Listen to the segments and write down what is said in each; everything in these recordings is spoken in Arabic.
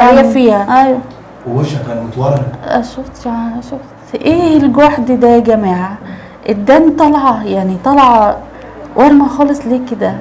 عمليه فيها. ايوه. ووشها كان متورم. شفت ايه الجهد ده يا جماعه؟ الدم طالعه، يعني طالعه ورمه خالص. ليه كده؟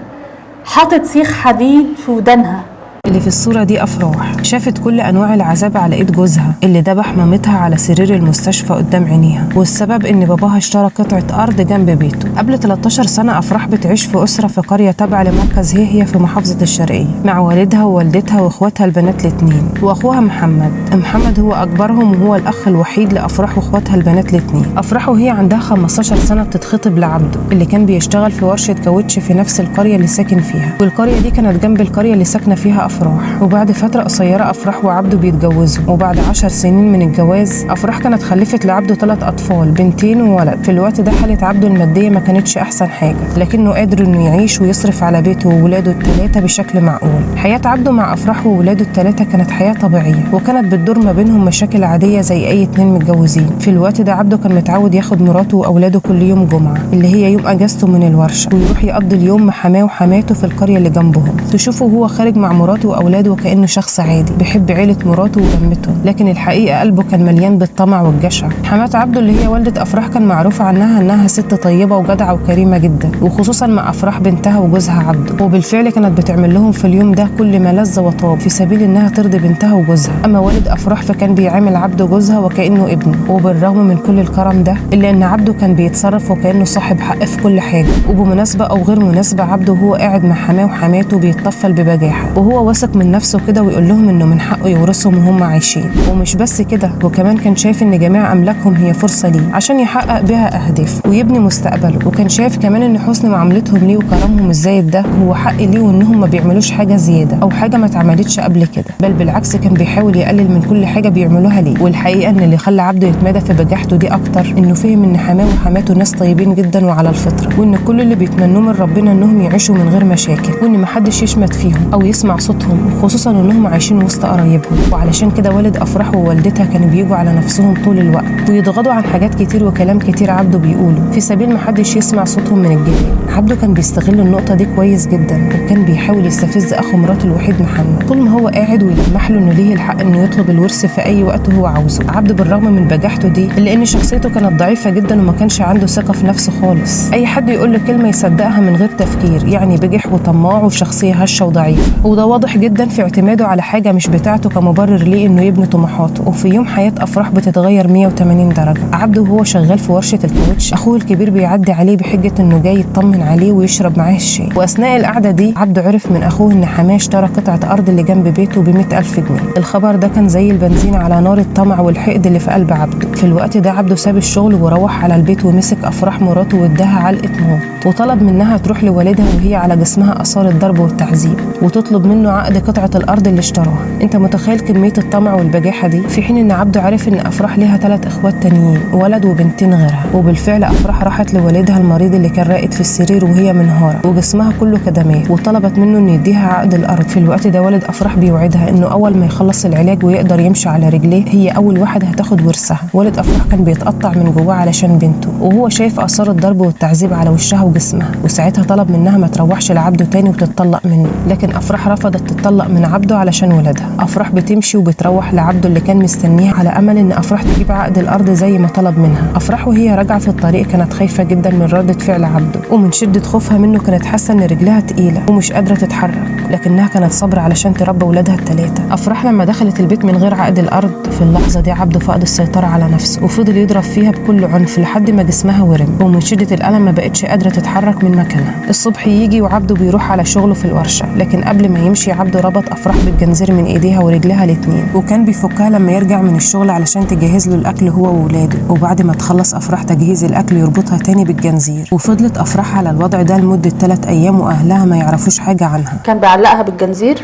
حاطط سيخ حديد في ودانها. اللي في الصورة دي أفراح شافت كل أنواع العذاب على إيد جوزها اللي ذبح مامتها على سرير المستشفى قدام عينيها، والسبب إن باباها اشترى قطعة أرض جنب بيته. قبل 13 سنة أفراح بتعيش في أسرة في قرية تابعة لمركز هي في محافظة الشرقية مع والدها ووالدتها وإخواتها البنات الاتنين وأخوها محمد هو أكبرهم، وهو الأخ الوحيد لأفراح وإخواتها البنات الاتنين. أفراح وهي عندها 15 سنة بتتخطب لعبده اللي كان بيشتغل في ورشة كاوتش في نفس القرية اللي ساكن فيها، والقرية دي كانت جنب القرية اللي ساكنة فيها أفراح. وبعد فترة قصيرة أفراح وعبده بيتجوزوا، وبعد 10 سنين من الجواز أفراح كانت خلفت لعبده 3 أطفال، بنتين وولد. في الوقت ده حالة عبده المادية ما كانتش أحسن حاجة، لكنه قادر إنه يعيش ويصرف على بيته وولاده ال3 بشكل معقول. حياة عبده مع أفراح وولاده ال3 كانت حياة طبيعية، وكانت بتدور ما بينهم مشاكل عادية زي أي 2 متجوزين. في الوقت ده عبده كان متعود ياخد مراته وأولاده كل يوم جمعة اللي هي يوم أجازته من الورشة، ويروح يقضي اليوم مع حماه وحماته في القرية اللي جنبهم. تشوفه وهو خارج مع مراته وأولاده وكأنه شخص عادي بيحب عيلة مراته ولمتهم، لكن الحقيقة قلبه كان مليان بالطمع والجشع. حماة عبده اللي هي والدة أفراح كان معروفة عنها إنها ست طيبة وجدعة وكريمة جدا، وخصوصا مع أفراح بنتها وجوزها عبده، وبالفعل كانت بتعمل لهم في اليوم ده كل ما لذ وطاب في سبيل إنها ترضي بنتها وجوزها. أما والد أفراح فكان بيعامل عبده جوزها وكأنه ابنه، وبالرغم من كل الكرم ده إلا إن عبده كان بيتصرف وكأنه صاحب حق في كل حاجة. وبمناسبة أو غير مناسبة عبده وهو قاعد مع حماه وحماته بيتطفل ببجاحة، وهو واثق من نفسه كده ويقول لهم انه من حقه يورثهم وهم عايشين. ومش بس كده، وكمان كان شايف ان جميع املاكهم هي فرصه ليه عشان يحقق بها اهدافه ويبني مستقبله، وكان شايف كمان ان حسن معاملتهم ليه وكرمهم الزايد ده هو حق ليه، وانهم ما بيعملوش حاجه زياده او حاجه ما اتعملتش قبل كده، بل بالعكس كان بيحاول يقلل من كل حاجه بيعملوها ليه. والحقيقه ان اللي خلى عبده يتمادى في بجاحته دي اكتر انه فهم ان حماه وحماته ناس طيبين جدا وعلى الفطره، وان كل اللي بيتمنوه من ربنا انهم يعيشوا من غير مشاكل، وان محدش يشمت فيهم او يسمع صوتهم، خصوصا انهم عايشين وسط قرايبهم. وعلشان كده والد أفراح ووالدتها كانوا بيجوا على نفسهم طول الوقت ويضغطوا عن حاجات كتير وكلام كتير عبده بيقوله في سبيل محدش يسمع صوتهم من الجيران. عبده كان بيستغل النقطة دي كويس جدا، وكان بيحاول يستفز أخو مراته الوحيد محمد طول ما هو قاعد ويلمح له إنه ليه الحق إنه يطلب الورث في أي وقت هو عاوزه. عبده بالرغم من بجاحته دي إلا إن شخصيته كانت ضعيفة جدا وما كانش عنده ثقة في نفسه خالص، أي حد يقول له كلمة يصدقها من غير تفكير، يعني بجح وطماع وشخصية هشة وضعيفة، وده واضح جدا في اعتماده على حاجة مش بتاعته كمبرر ليه انه يبني طموحاته. وفي يوم حياه افراح بتتغير 180 درجه. عبده وهو شغال في ورشه الكاوتش اخوه الكبير بيعدي عليه بحجه انه جاي يطمن عليه ويشرب معاه الشاي، واثناء القعده دي عبده عرف من اخوه ان حماه اشترى قطعه ارض اللي جنب بيته ب100,000 جنيه. الخبر ده كان زي البنزين على نار الطمع والحقد اللي في قلب عبده. في الوقت ده عبده ساب الشغل وروح على البيت ومسك افراح مراته واداها علقه موت، وطلب منها تروح لوالدها وهي على جسمها اثار الضرب والتعذيب وتطلب منه عقد قطعه الارض اللي اشتراها. انت متخيل كميه الطمع والبجاحه دي؟ في حين ان عبده عرف ان افراح ليها 3 اخوات تانيين، ولد وبنتين غيرها. وبالفعل افراح راحت لوالدها المريض اللي كان راقد في السرير وهي منهاره وجسمها كله كدمات، وطلبت منه انه يديها عقد الارض. في الوقت ده والد افراح بيوعدها انه اول ما يخلص العلاج ويقدر يمشي على رجليه هي اول واحده هتاخد ورثها. والد افراح كان بيتقطع من جواه علشان بنته، وهو شايف اثار الضرب والتعذيب على وشها وجسمها، وساعتها طلب منها ما تروحش لعبده تاني وتتطلق منه، لكن افراح رفضت تتطلق من عبده علشان ولادها. افراح بتمشي وبتروح لعبده اللي كان مستنيها على امل ان افراح تجيب عقد الارض زي ما طلب منها. افراح وهي راجعه في الطريق كانت خايفه جدا من رده فعل عبده، ومن شده خوفها منه كانت حاسه ان رجلها تقيله ومش قادره تتحرك، لكنها كانت صابره علشان تربى ولادها ال3. افراح لما دخلت البيت من غير عقد الارض في اللحظه دي عبده فقد السيطره على نفسه وفضل يضرب فيها بكل عنف لحد ما جسمها ورم، ومن شده الالم ما بقتش قادره تتحرك من مكانها. الصبح يجي وعبده بيروح على شغله في الورشه، لكن قبل ما يمشي عبده ربط افراح بالجنزير من ايديها ورجلها الاتنين، وكان بيفكها لما يرجع من الشغل علشان تجهز له الاكل هو وولاده، وبعد ما تخلص افراح تجهيز الاكل يربطها تاني بالجنزير. وفضلت افراح على الوضع ده لمده 3 ايام واهلها ما يعرفوش حاجه عنها. كان بيعلقها بالجنزير؟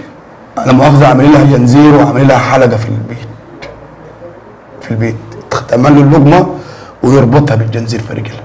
انا مؤاخذه عامل لها جنزير وعامل لها حلقه في البيت تعمل له اللقمه ويربطها بالجنزير في رجلها.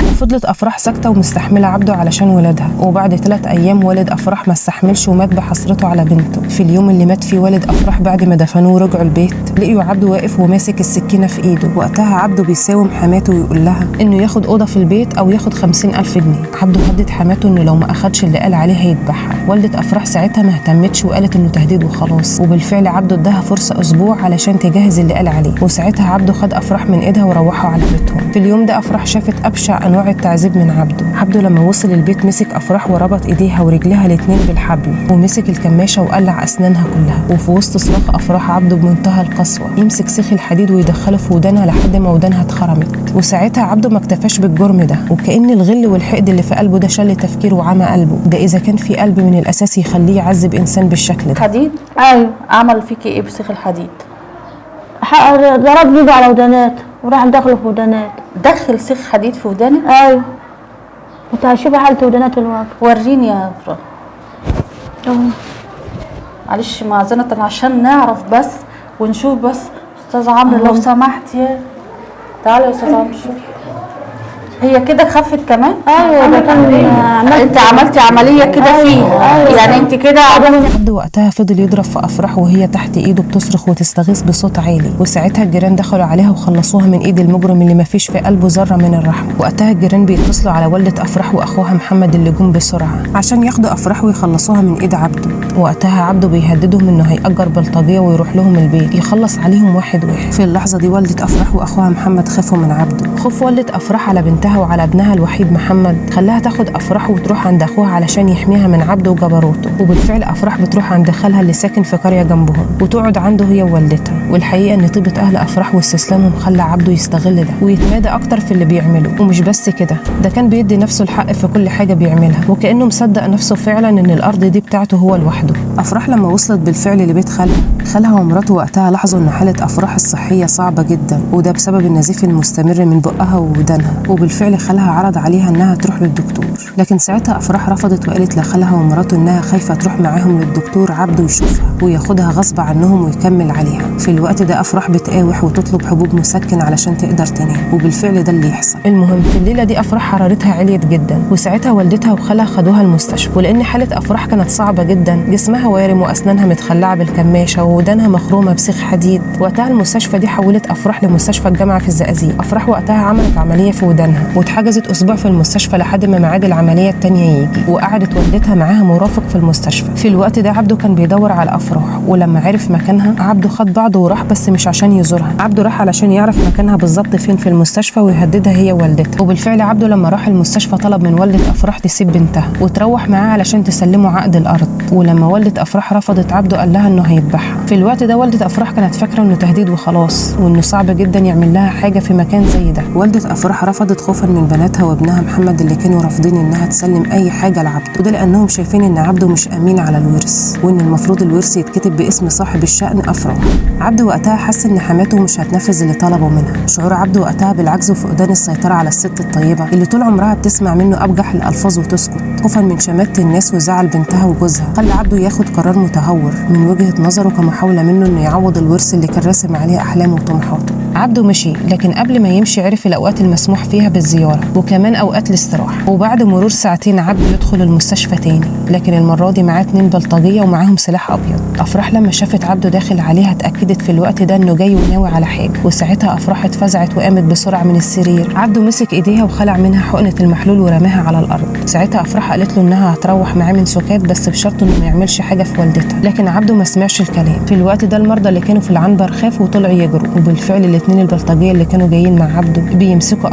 وفضلت افراح ساكته ومستحمله عبده علشان ولادها. وبعد 3 ايام والد افراح ما استحملش ومات بحسرته على بنته. في اليوم اللي مات فيه والد افراح بعد ما دفنوه ورجعوا البيت لقيوا عبده واقف وماسك السكينه في ايده. وقتها عبده بيساوم حماته ويقول لها انه ياخد اوضه في البيت او ياخد 50,000 جنيه. عبده هدد حماته انه لو ما اخدش اللي قال عليه هيذبحها. والده افراح ساعتها ما اهتمتش وقالت انه تهديد وخلاص. وبالفعل عبده اداها فرصه اسبوع علشان تجهز اللي قال عليه. وساعتها عبده خد افراح من ايدها وروحوا على بيتهم. في اليوم ده افراح شافت ابشع انواع التعذيب من عبده لما وصل البيت مسك افراح وربط ايديها ورجلها الاتنين بالحبل ومسك الكماشه وقلع اسنانها كلها. وفي وسط صراخ افراح عبده بمنتهى القسوه يمسك سيخ الحديد ويدخله في ودانها لحد ما ودانها اتخرمت. وساعتها عبده ما اكتفاش بالجرم ده، وكأن الغل والحقد اللي في قلبه ده شل تفكيره وعمى قلبه. ده اذا كان في قلب من الاساس يخليه يعذب انسان بالشكل ده. حديد؟ ايوه عمل فيكي ايه بسيخ الحديد؟ ضرب ايده على ودانات وراح دخله في ودانات. دخل سيخ حديد في ودانك؟ ايوه كنت هشوف حالة ودانات الوقت. وريني يا افراح. معلش معذرة عشان نعرف بس ونشوف بس. استاذ عمرو لو سمحت يا تعالى يا استاذ عمرو شوف. هي كده خفت كمان؟ ايوه ده كان انت عملتي عمليه كده فيها. أيوة. يعني انت كده عبده وقتها فضل يضرب في افراح وهي تحت ايده بتصرخ وتستغيث بصوت عالي. وساعتها الجيران دخلوا عليها وخلصوها من ايد المجرم اللي ما فيش في قلبه ذره من الرحمه. وقتها الجيران بيتصلوا على والده افراح واخوها محمد اللي جم بسرعه عشان ياخدوا افراح ويخلصوها من ايد عبده. وقتها عبده بيهددهم انه هيأجر بلطجيه ويروح لهم البيت يخلص عليهم واحد واحد. في اللحظه دي والده افراح واخوها محمد خافوا من عبده. خوف والده افراح على بنتها وعلى ابنها الوحيد محمد خلاها تاخد افراح وتروح عند اخوها علشان يحميها من عبده وجبروته. وبالفعل افراح بتروح عند خالها اللي ساكن في قريه جنبهم وتقعد عنده هي ووالدتها. والحقيقه ان طيبه اهل افراح واستسلامهم خلى عبده يستغل ده ويتمادى اكتر في اللي بيعمله. ومش بس كده، ده كان بيدي نفسه الحق في كل حاجه بيعملها وكانه مصدق نفسه فعلا ان الارض دي بتاعته هو لوحده. افراح لما وصلت بالفعل لبيت خالها ومراته وقتها لاحظوا ان حاله افراح الصحيه صعبه جدا، وده بسبب النزيف المستمر من بقها وودانها. وبالفعل خالها عرض عليها انها تروح للدكتور، لكن ساعتها افراح رفضت وقالت لخالها ومراته انها خايفه تروح معاهم للدكتور عبده يشوفها وياخدها غصب عنهم ويكمل عليها. في الوقت ده افراح بتقاوح وتطلب حبوب مسكن علشان تقدر تنام، وبالفعل ده اللي يحصل. المهم في الليله دي افراح حرارتها عليت جدا، وساعتها والدتها وخالها خدوها المستشفى. ولان حاله افراح كانت صعبه جدا، جسمها وارم واسنانها متخلعه بالكماشه وودانها مخرومه بسيخ حديد، وقتها المستشفى دي حولت افراح لمستشفى الجامعه في الزقازيق. افراح وقتها عملت عمليه في ودانها واتحجزت اسبوع في المستشفى لحد ما ميعاد العمليه الثانيه يجي، وقعدت والدتها معاها مرافق في المستشفى. في الوقت ده عبده كان بيدور على افراح، ولما عرف مكانها عبده خد بعضه وراح، بس مش عشان يزورها. عبده راح علشان يعرف مكانها بالظبط فين في المستشفى ويهددها هي ووالدتها. وبالفعل عبده لما راح المستشفى طلب من والده افراح تسيب بنتها وتروح معاه علشان تسلمه عقد الارض. ولما والده افراح رفضت عبده قال لها انه هيذبحها. في الوقت ده والده افراح كانت فاكره انه تهديد وخلاص، وانه صعب جدا يعمل لها حاجه في مكان زي ده. والده افراح رفضت خوفا من بناتها وابنها محمد اللي كانوا رافضين انها تسلم اي حاجه لعبده، وده لانهم شايفين ان عبده مش امين على الورث، وان المفروض الورث يتكتب باسم صاحب الشأن افراح. عبده وقتها حس ان حماته مش هتنفذ اللي طلبه منها. شعور عبده وقتها بالعجز وفقدان السيطره على الست الطيبه اللي طول عمرها بتسمع منه ابجح الالفاظ وتسكت، خوفا من شماتة الناس وزعل بنتها وجوزها، خلى عبده ياخد قرار متهور من وجهه نظره كمحاوله منه انه يعوض الورث اللي كان راسم عليه احلامه وطموحاته. عبده مشي، لكن قبل ما يمشي عرف الاوقات المسموح فيها بالزياره وكمان اوقات الاستراحه. وبعد مرور ساعتين عبده يدخل المستشفى تاني، لكن المره دي معاه 2 بلطجيه ومعاهم سلاح ابيض. افراح لما شافت عبده داخل عليها اتاكدت في الوقت ده انه جاي وناوي على حاجه، وساعتها افراح اتفزعت وقامت بسرعه من السرير. عبده مسك ايديها وخلع منها حقنه المحلول ورماها على الارض. ساعتها افراح قالت له انها هتروح معاه من سكات بس بشرط انه ما يعملش حاجه في والدتها، لكن عبده ما سمعش الكلام. في الوقت ده المرضى اللي كانوا في العنبر خافوا وطلعوا يجروا، وبالفعل الاثنين البلطجيه اللي كانوا جايين مع عبده بيمسكوا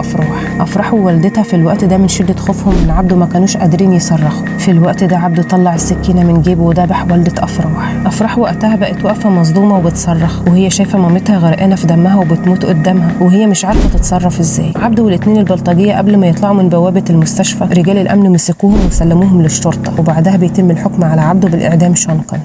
افراح ووالدتها. في الوقت ده من شده خوفهم من عبده ما كانوش قادرين يصرخوا. في الوقت ده عبده طلع السكينه من جيبه وذبح والده افراح وقتها بقت واقفه مصدومه وبتصرخ وهي شايفه مامتها غرقانه في دمها وبتموت قدامها وهي مش عارفه تتصرف ازاي. عبده والاثنين البلطجيه قبل ما يطلعوا من بوابه المستشفى رجال الامن مسكوهم وسلموهم للشرطه، وبعدها بيتم الحكم على عبده بالاعدام شنقا.